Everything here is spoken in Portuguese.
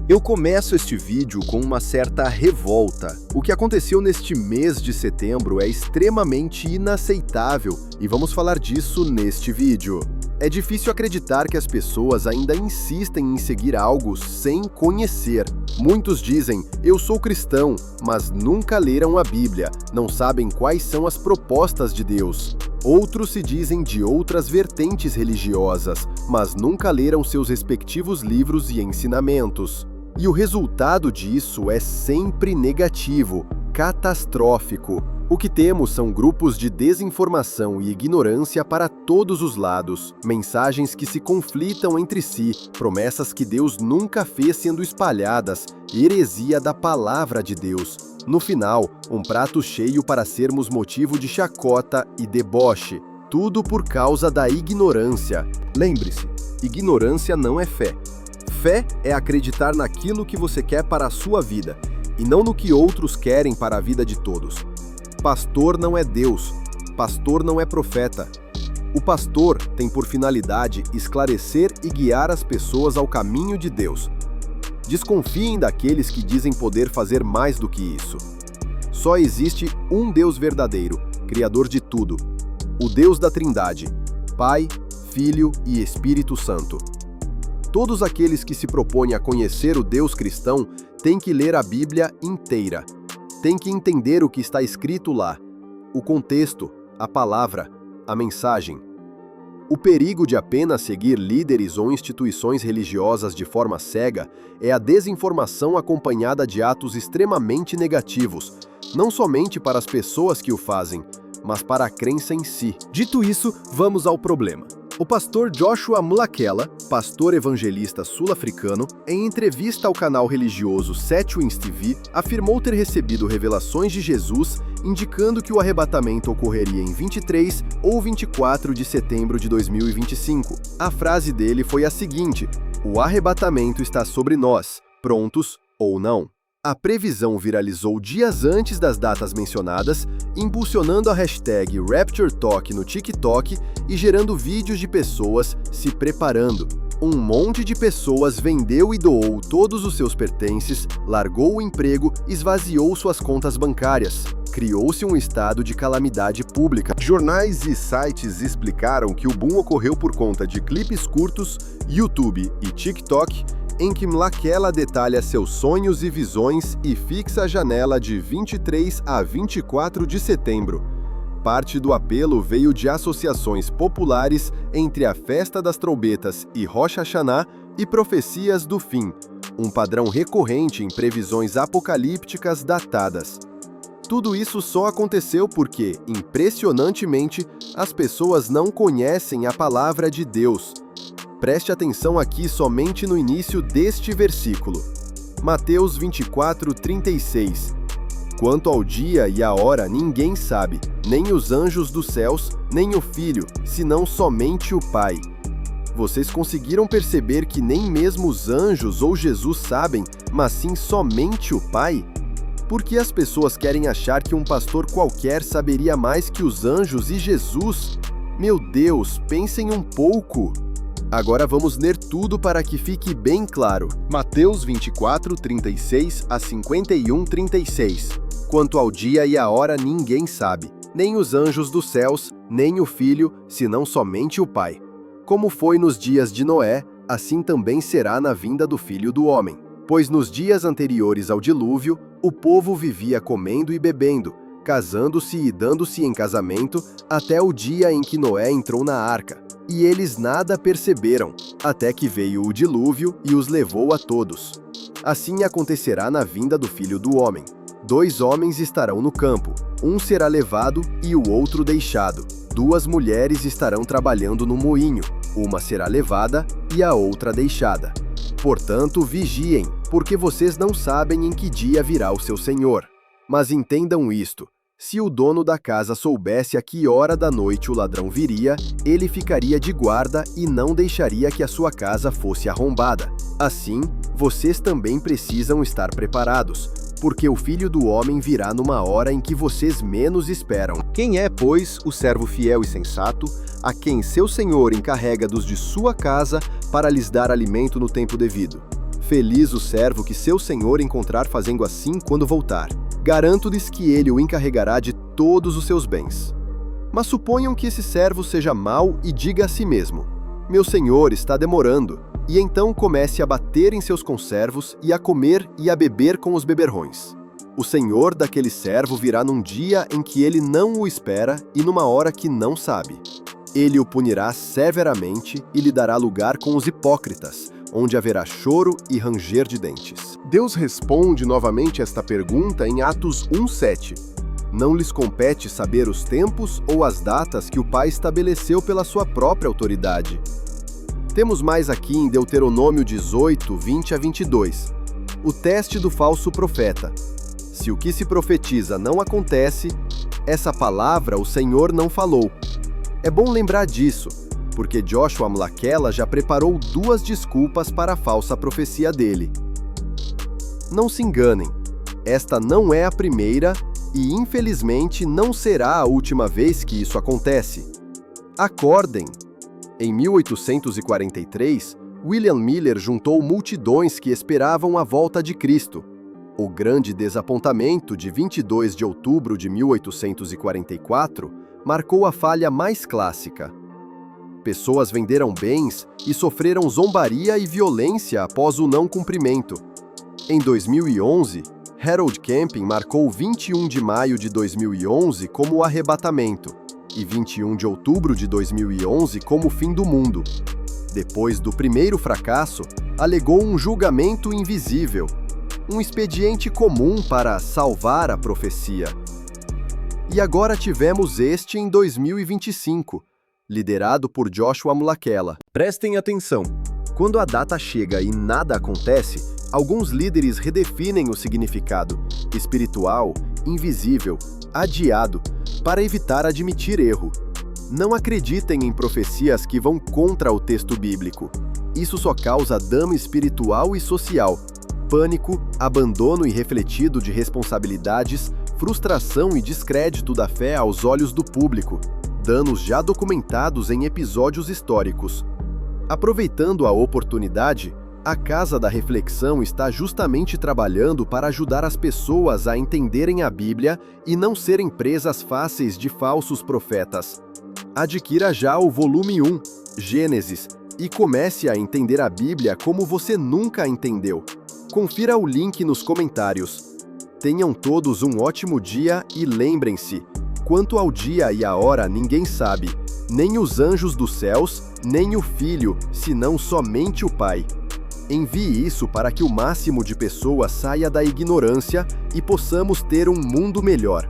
Eu começo este vídeo com uma certa revolta. O que aconteceu neste mês de setembro é extremamente inaceitável e vamos falar disso neste vídeo. É difícil acreditar que as pessoas ainda insistem em seguir algo sem conhecer. Muitos dizem, eu sou cristão, mas nunca leram a Bíblia, não sabem quais são as propostas de Deus. Outros se dizem de outras vertentes religiosas, mas nunca leram seus respectivos livros e ensinamentos. E o resultado disso é sempre negativo, catastrófico. O que temos são grupos de desinformação e ignorância para todos os lados, mensagens que se conflitam entre si, promessas que Deus nunca fez sendo espalhadas, heresia da palavra de Deus. No final, um prato cheio para sermos motivo de chacota e deboche. Tudo por causa da ignorância. Lembre-se, ignorância não é fé. Fé é acreditar naquilo que você quer para a sua vida, e não no que outros querem para a vida de todos. Pastor não é Deus, pastor não é profeta. O pastor tem por finalidade esclarecer e guiar as pessoas ao caminho de Deus. Desconfiem daqueles que dizem poder fazer mais do que isso. Só existe um Deus verdadeiro, Criador de tudo, o Deus da Trindade, Pai, Filho e Espírito Santo. Todos aqueles que se propõem a conhecer o Deus cristão têm que ler a Bíblia inteira. Têm que entender o que está escrito lá, o contexto, a palavra, a mensagem. O perigo de apenas seguir líderes ou instituições religiosas de forma cega é a desinformação acompanhada de atos extremamente negativos, não somente para as pessoas que o fazem, mas para a crença em si. Dito isso, vamos ao problema. O pastor Joshua Mulakela, pastor evangelista sul-africano, em entrevista ao canal religioso Sete Wins TV, afirmou ter recebido revelações de Jesus indicando que o arrebatamento ocorreria em 23 ou 24 de setembro de 2025. A frase dele foi a seguinte: "O arrebatamento está sobre nós, prontos ou não." A previsão viralizou dias antes das datas mencionadas, impulsionando a hashtag RaptureTalk no TikTok e gerando vídeos de pessoas se preparando. Um monte de pessoas vendeu e doou todos os seus pertences, largou o emprego, esvaziou suas contas bancárias. Criou-se um estado de calamidade pública. Jornais e sites explicaram que o boom ocorreu por conta de clipes curtos, YouTube e TikTok, em que Mulakela detalha seus sonhos e visões e fixa a janela de 23 a 24 de setembro. Parte do apelo veio de associações populares entre a Festa das Trombetas e Rosh Hashanah e profecias do fim, um padrão recorrente em previsões apocalípticas datadas. Tudo isso só aconteceu porque, impressionantemente, as pessoas não conhecem a palavra de Deus. Preste atenção aqui somente no início deste versículo. Mateus 24:36. Quanto ao dia e a hora ninguém sabe, nem os anjos dos céus, nem o Filho, senão somente o Pai. Vocês conseguiram perceber que nem mesmo os anjos ou Jesus sabem, mas sim somente o Pai? Por que as pessoas querem achar que um pastor qualquer saberia mais que os anjos e Jesus? Meu Deus, pensem um pouco! Agora vamos ler tudo para que fique bem claro. Mateus 24:36 a 51:36. Quanto ao dia e a hora ninguém sabe, nem os anjos dos céus, nem o Filho, senão somente o Pai. Como foi nos dias de Noé, assim também será na vinda do Filho do Homem. Pois nos dias anteriores ao dilúvio, o povo vivia comendo e bebendo, casando-se e dando-se em casamento, até o dia em que Noé entrou na arca. E eles nada perceberam, até que veio o dilúvio e os levou a todos. Assim acontecerá na vinda do Filho do Homem. 2 homens estarão no campo, um será levado e o outro deixado. 2 mulheres estarão trabalhando no moinho, uma será levada e a outra deixada. Portanto, vigiem, porque vocês não sabem em que dia virá o seu Senhor. Mas entendam isto. Se o dono da casa soubesse a que hora da noite o ladrão viria, ele ficaria de guarda e não deixaria que a sua casa fosse arrombada. Assim, vocês também precisam estar preparados, porque o Filho do Homem virá numa hora em que vocês menos esperam. Quem é, pois, o servo fiel e sensato, a quem seu senhor encarrega dos de sua casa para lhes dar alimento no tempo devido? Feliz o servo que seu senhor encontrar fazendo assim quando voltar. Garanto-lhes que ele o encarregará de todos os seus bens. Mas suponham que esse servo seja mau e diga a si mesmo: meu senhor está demorando, e então comece a bater em seus conservos e a comer e a beber com os beberrões. O senhor daquele servo virá num dia em que ele não o espera e numa hora que não sabe. Ele o punirá severamente e lhe dará lugar com os hipócritas, onde haverá choro e ranger de dentes. Deus responde novamente esta pergunta em Atos 1:7. Não lhes compete saber os tempos ou as datas que o Pai estabeleceu pela sua própria autoridade. Temos mais aqui em Deuteronômio 18, 20 a 22. O teste do falso profeta. Se o que se profetiza não acontece, essa palavra o Senhor não falou. É bom lembrar disso, porque Joshua Mlakela já preparou 2 desculpas para a falsa profecia dele. Não se enganem, esta não é a primeira e, infelizmente, não será a última vez que isso acontece. Acordem! Em 1843, William Miller juntou multidões que esperavam a volta de Cristo. O grande desapontamento de 22 de outubro de 1844 marcou a falha mais clássica. Pessoas venderam bens e sofreram zombaria e violência após o não cumprimento. Em 2011, Harold Camping marcou 21 de maio de 2011 como o arrebatamento e 21 de outubro de 2011 como o fim do mundo. Depois do primeiro fracasso, alegou um julgamento invisível, um expediente comum para salvar a profecia. E agora tivemos este em 2025, liderado por Joshua Mlakela. Prestem atenção, quando a data chega e nada acontece, alguns líderes redefinem o significado espiritual, invisível, adiado, para evitar admitir erro. Não acreditem em profecias que vão contra o texto bíblico. Isso só causa dano espiritual e social, pânico, abandono irrefletido de responsabilidades, frustração e descrédito da fé aos olhos do público, danos já documentados em episódios históricos. Aproveitando a oportunidade, a Casa da Reflexão está justamente trabalhando para ajudar as pessoas a entenderem a Bíblia e não serem presas fáceis de falsos profetas. Adquira já o volume 1, Gênesis, e comece a entender a Bíblia como você nunca a entendeu. Confira o link nos comentários. Tenham todos um ótimo dia e lembrem-se, quanto ao dia e a hora ninguém sabe, nem os anjos dos céus, nem o Filho, senão somente o Pai. Envie isso para que o máximo de pessoas saia da ignorância e possamos ter um mundo melhor.